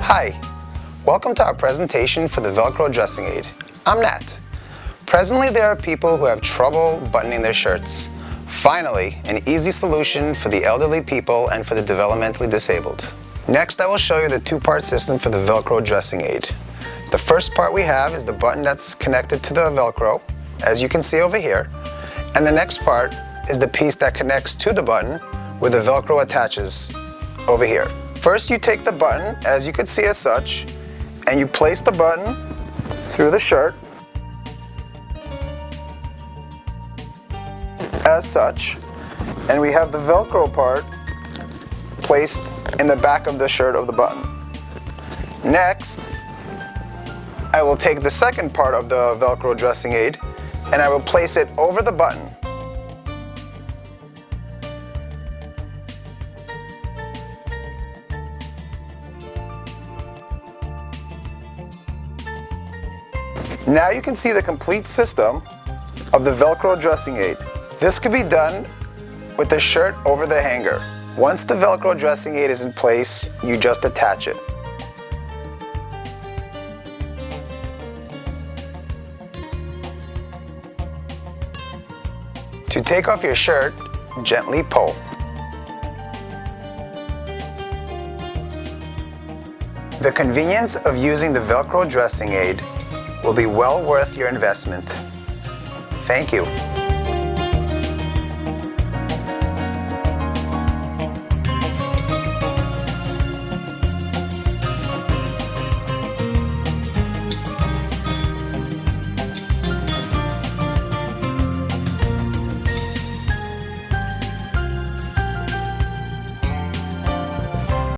Hi, welcome to our presentation for the Velcro dressing aid. I'm Nat. Presently there are people who have trouble buttoning their shirts. Finally, an easy solution for the elderly people and for the developmentally disabled. Next, I will show you the two-part system for the Velcro dressing aid. The first part we have is the button that's connected to the Velcro, as you can see over here. And the next part is the piece that connects to the button where the Velcro attaches over here. First, you take the button, as you can see as such, and you place the button through the shirt, as such, and we have the Velcro part placed in the back of the shirt of the button. Next, I will take the second part of the Velcro dressing aid and I will place it over the button. Now you can see the complete system of the Velcro dressing aid. This could be done with the shirt over the hanger. Once the Velcro dressing aid is in place, you just attach it. To take off your shirt, gently pull. The convenience of using the Velcro dressing aid will be well worth your investment. Thank you.